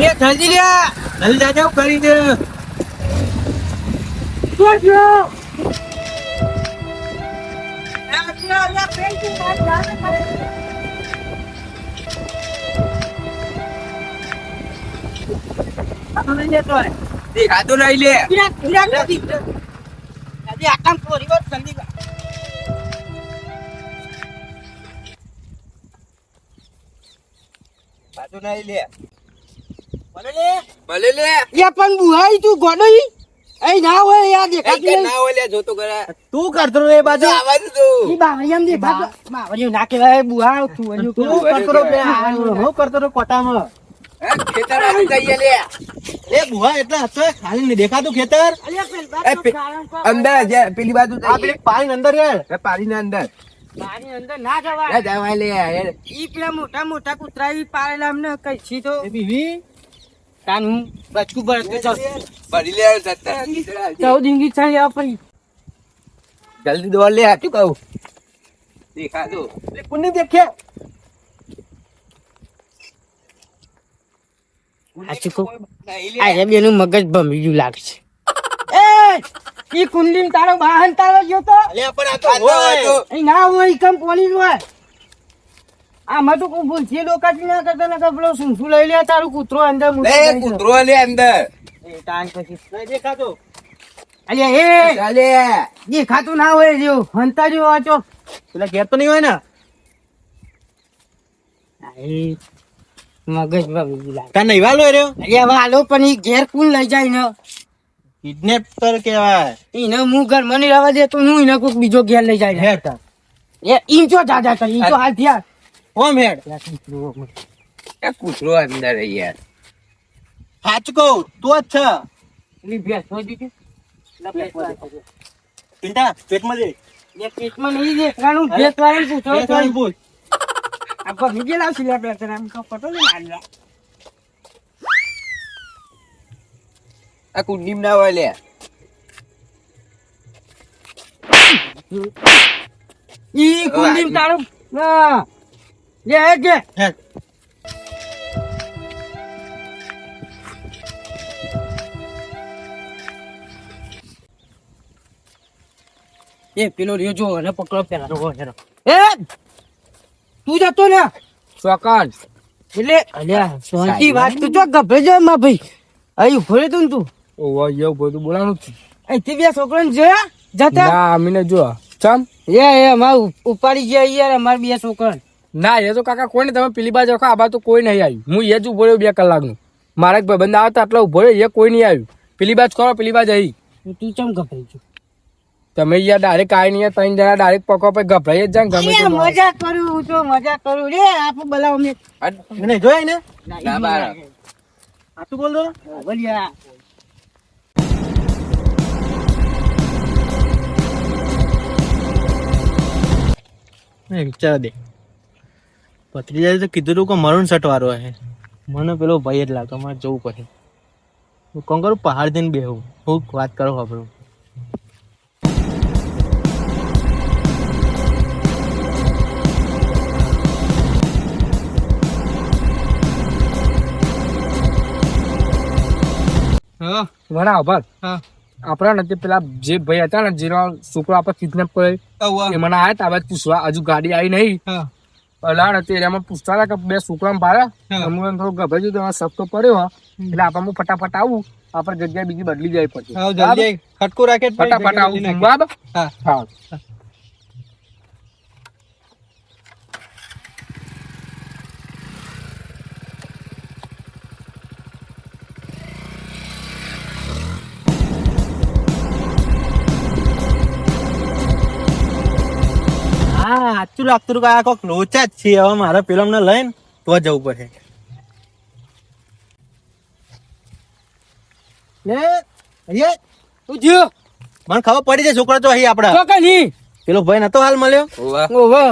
જલ્દી લે જલ્દી જાજો કરી દે દેખાતો નહીં લે ભલે લે પણ બુહાઈ તું ગોડોઈ એ ના હોય યાર દેખાતું ના હોય લે જોતો કરે તું કરતો રે બાજુ આવાજ તું ઈ બાવળિયામ દેખાતો બાવળિયું ના કહેવાય બુહા તું કરતો રે હું કરતો રે કોટામાં ખેતર આવી જઈએ લે એ બુહા એટલે હશે ખાલી ને દેખાતું ખેતર અંદર જે પેલી બાજુ આ પેલી પાણી અંદર યાર પાણી અંદર પાણી અંદર ના જવાય જવાય લે ઈ પેલા મોટા મોટા કૂતરા ઈ પાળેલા અમને કઈ છી તો બીવી કાન હું બચકું ભરત ચાલ ભરી લે જતા 14 ઇંગી થાય આ પડી જલ્દી દોડ લે શું કહું દેખાતો કોને દેખે બેનું મગજ ભમી ગયું લાગશે એ ઈ કુંડી તારો વાહન તારો ગયો તો પણ આ તો હોય એ ના હોય કમ પોલીસ હોય આમાં તો કોઈ ભૂલથી લોકાજી ના કરતા ના પેલો સુંસુ લઈ લે તારું કૂતરો અંદર લે કૂતરો લે અંદર એ તાન પછી નહીં દેખાતો અલ્યા એ ચાલે દેખાતું ના હોય જો હંતા જો વાંચો પેલા ઘેર તો નહીં હોય ને મગજ ભમી લાગે તા નહીં વાલો રહ્યો અલ્યા વાલો પણ ઈ ઘેર કોણ લઈ જાય ને કિડનેપર કેવાય ઈને હું ઘર મને રહેવા દે તો હું એને કોઈક બીજો ઘેર લઈ જાય હેડ તા એ ઈમ ચો દાદા કરી ઈ તો હાલ થયા ઓમ હેડ એ કૂતરો અંદર યાર સાચું કહું તો જ છે લી ભેસ હોય દીધી પિંટા પેટમાં જઈ એ પેટમાં નહીં દેખાનું ભેસ વાળાને પૂછો પેટમાં પૂછ આ ભમી ગયેલા છે લે પેલા આમ કો પટો ને આલ્યા આ કુંડીમ ના હોય લે ઈ કુંડીમ તારું ના લે હેડ જે હેડ એ પેલો રહ્યો જો અને પકડો પેલા રો હેરો એ તું જતો ને ચોકન એટલે અલ્યા શાંતિ વાત તું જો ગભરે જો માં ભાઈ અહીં ઉભો રે તું ઓવા યો બધું બોલાનું અહીંથી બે છોકરાને જોયા જતા ના અમીને જો ચમ એ અમાર ઉપાડી ગયા યાર અમાર બે છોકરા ના એ તો કાકા કોઈ ને તમે પેલી બાજુ રાખો આ બાજુ તો કોઈ નહીં આવ્યું હું એ જ ઉભો રહ્યો 2 કલાકનું મારા એક ભાઈબંધ આવતા એટલે ઉભો રહ્યો એ કોઈ નહીં આવ્યું પેલી બાજુ કરો પેલી બાજુ આવી તું ચમ ગભરાઈ છું તમે યાર ડાયરેક્ટ આવી નહીં 3 જણા ડાયરેક્ટ પકો પર ગભરાઈ જ જાય ગમે તે મજાક કરું હું તો મજાક કરું રે આપો બોલાવો મે મને જોઈ ને ના બાર આ તું બોલ દો બોલિયા વિચાર દે પત્રીજાએ તો કીધું હતું કે મરુણ શર્ટ વાળો હે મને પેલો ભાઈ જ લાગે મારે જવું પડે હું કોણ કરું પહાડ જઈને બેહું હું વાત કરો ખબર હા વડા આભાર હા આપણા નથી પેલા જે ભાઈ હતા ને જેનો છોકરો આપણે કિડનેપ કર્યો એ મને આયા તા બાદ પૂછવા હજુ ગાડી આવી નહીં હા અલાડ હતી એમાં પૂછતા હતા કે 2 છોકરા ભાડ્યા અમુક થોડું ગભરાયું તો સસ્તો પડ્યો એટલે આપણે ફટાફટ આવું આપણે જગ્યા બીજી બદલી જાય પછી જલ્દી ખટકો રાખે ફટાફટ આવું બરાબર હા હા હા સાચું લાગતું હતું કે આ કોઈક લોચા જ છે હવે મારે પેલો ને લઈને તો જવું પડે તું જો મને ખબર પડી જાય છોકરો તો અહીં આપડા તો કઈ પેલો ભાઈ નતો હાલ મળ્યો ઓહો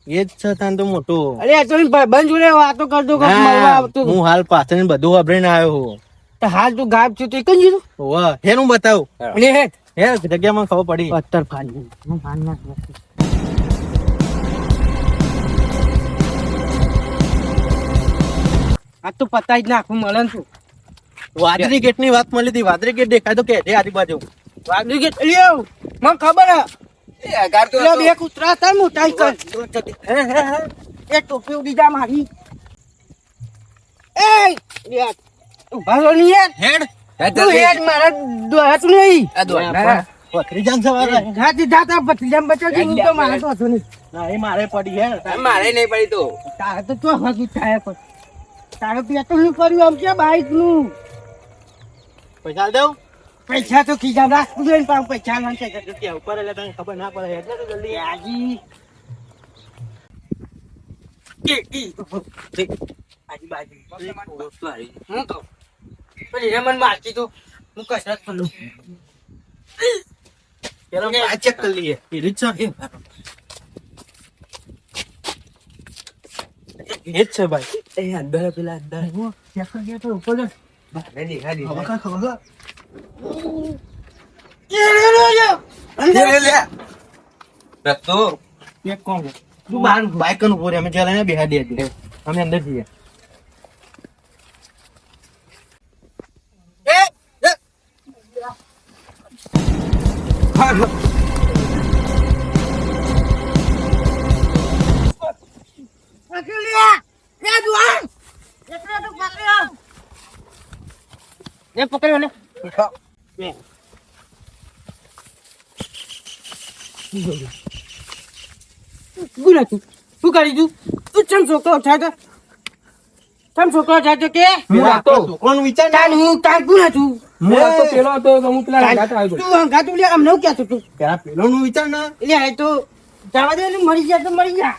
એ જ છે તાન તો મોટો અરે તો બંધ જોડે વાતો કરતો કે મળવા આવતું હું હાલ પાછળ બધું વાપરીને આવ્યો હું તો હાલ તું ગાયબ છું તો કઈ જીરું ઓવા હેનું બતાવું અને હે હે જગ્યા મને ખબર પડી પત્તર ફાડી હું ફાડ ના આ તો પતાઈ જ નાખું મળે ને તું વાદળી ગેટ ની વાત મળી હતી. વાદળી ગેટ દેખાય તો કે આજુબાજુ વાગડી કે લ્યો મને ખબર હે એ અગાર તો પેલા બે કૂતરા હતા ને મોટા કર એ ટોપી ઉડી જા મારી એ યાર ઉભા રહો ની યાર હેડ તું યાર મારા દોહાતું નહીં આ દોડના પથરી જામ સવાર જાતી જાતા બચી બચાવતી હું તો મારા તો હતો નહીં ના એ મારે પડી હેડ મારે નહીં પડી તો તારે તો ચો હગી થાય પણ તારે પેટ્રોલ નું કર્યું આમ છે બાઈક નું પૈસા દઉં પૈસા તો ખીજા રાખું જોઈએ ને પાછું પૈસા ના છે ત્યાં ઉપર એટલે તને ખબર ના પડે એટલે તો જલ્દી આજી આજુબાજુ હું તો પછી હેમન મારતી તો હું કસરત કરું પેલા આ ચેક કરી લઈએ એ રીત છે એ જ છે ભાઈ એ અંદર પેલા અંદર ચેક કરી તો ઉપર રેડી રેડી ખબર લે રસ્તો એક કોણ તું બહાર બાઈક નું પૂરે અમે ચાલે બેહા દે અમે અંદર જઈએ પકડ્યો ને ગુના તું શું કરી તું તું ચમ છોકરો થાય તો ચમ છોકરો થાય તો કે હું હતો છોકરાનું વિચાર તાન હું તાર ગુના તું હું હતો પેલો હતો તો હું પેલા રાત આવ્યો તું હંગાતું લે અમને હું કહેતો તું પેલા પેલો નું વિચાર ના એટલે આ તો જવા દે ને મરી ગયા તો મરી ગયા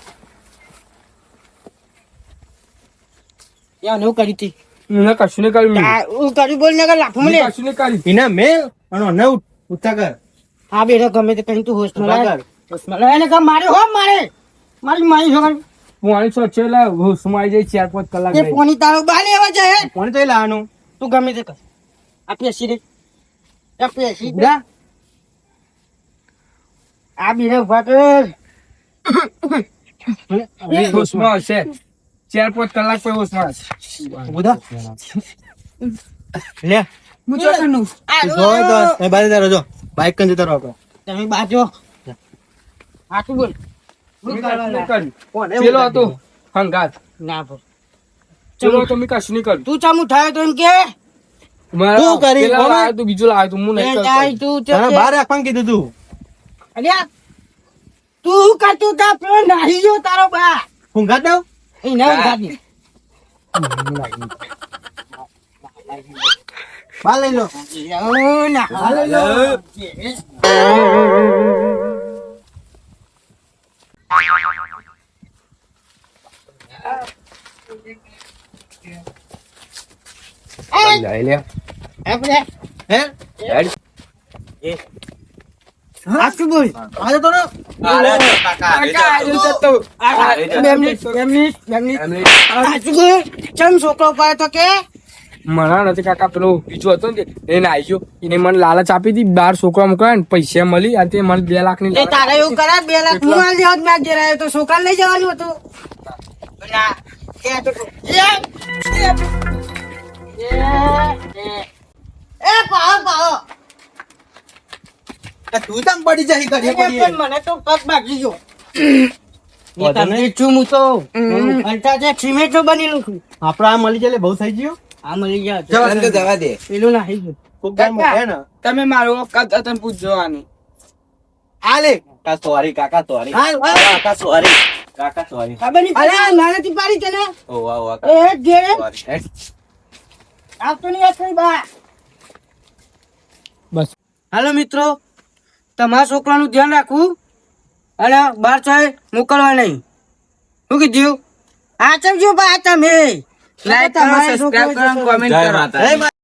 યાર હું કરી હતી મેં કશું નહીં કર્યું હું કર્યું બોલ ને લાફો મળે કશું નહીં કર્યું એના મેં અને ન ઉઠતા કર હા બેટા ગમે તે કहीं તું હોસ્ટમાં લાય હોસ્ટમાં લાય ને કામ મારે હો મારે મારી મારી છોકરી પોણી સો છે લા હુસમાં આવી જાય 4-5 કલાક એ પોની તારો બહાર લેવા જાય કોને તો લાવવાનું તું ગમે તે કર આ પેસી રે આ પેસી દે ઉડા આ બીને ઉભા કર હુસમાં હશે 4-5 કલાક પછી હુસમાં હશે ઉડા લે હું ચોકનું જોય તો એ બાજુ તારો જો બાઈક કન જતો રહો તમે બાજો આ તું બોલ મેં કશું નહીં કર્યું. પેલો હતો હંગાત ના બોલ પેલો તો મેં કશું નહીં કર્યું તું ચામુ થાય તો એમ કે મારા તું કરી, પેલા બોલો. લાવ્યો તો બીજો લાવ્યો તો હું નહીં કરતો. તું તને બહાર રાખવાનું કીધું તું અલ્યા તું કરતું તા પેલો નાહી જો તારો બા ઊંઘા દઉં એ ના ઉગાડી બહાર લઈ લો ના હાલો લઈ લે. આપણે હે હેડ. આ શું બોલ આજે તો કાકા, આવી જતો. બે મિનિટ બે મિનિટ બે મિનિટ એમને આ શું બોલ ચમ છોકરો પાડે તો કે મના નથી કાકા પેલો બીજો હતો ને એને આવી ગયો એને મને લાલચ આપી હતી 12 છોકરા મોકલા ને પૈસા મળી અને તે મને 2 લાખ ની એ તારે એવું કરા 2 લાખ હું આલી દેવા ના ઘેર આવ્યો તો છોકરા લઈ જવાનું હતું ના કે તો એ પાવ પાવ તું તમ પડી જાય કરી પણ મને તો પગ ભાગી ગયો એ તમને છું હું તો અલ્ટા જે સિમેન્ટ નું બનેલું છું આપડા આ મળી જાય બહુ થઈ ગયું આ મળી ગયા જવા દે પેલું નાહી ગયું કોક ગામ હે ને તમે મારો તમે પૂછજો આની આ લે કાકા સોરી કાકા સોરી કાકા સોરી કાકા સોરી ખબર નહીં અરે નાનાથી પાડી તને ઓ વાહ વાહ એ ઘેરે સોરી આવતો નહીં આ બા બસ હાલો મિત્રો તમારા છોકરાનું ધ્યાન રાખવું અને બહાર ચાય મોકલવા નહીં શું કીધું આ ચમજો બા તમે લાઈક કરો સબસ્ક્રાઇબ કરો કોમેન્ટ કરો જય માતા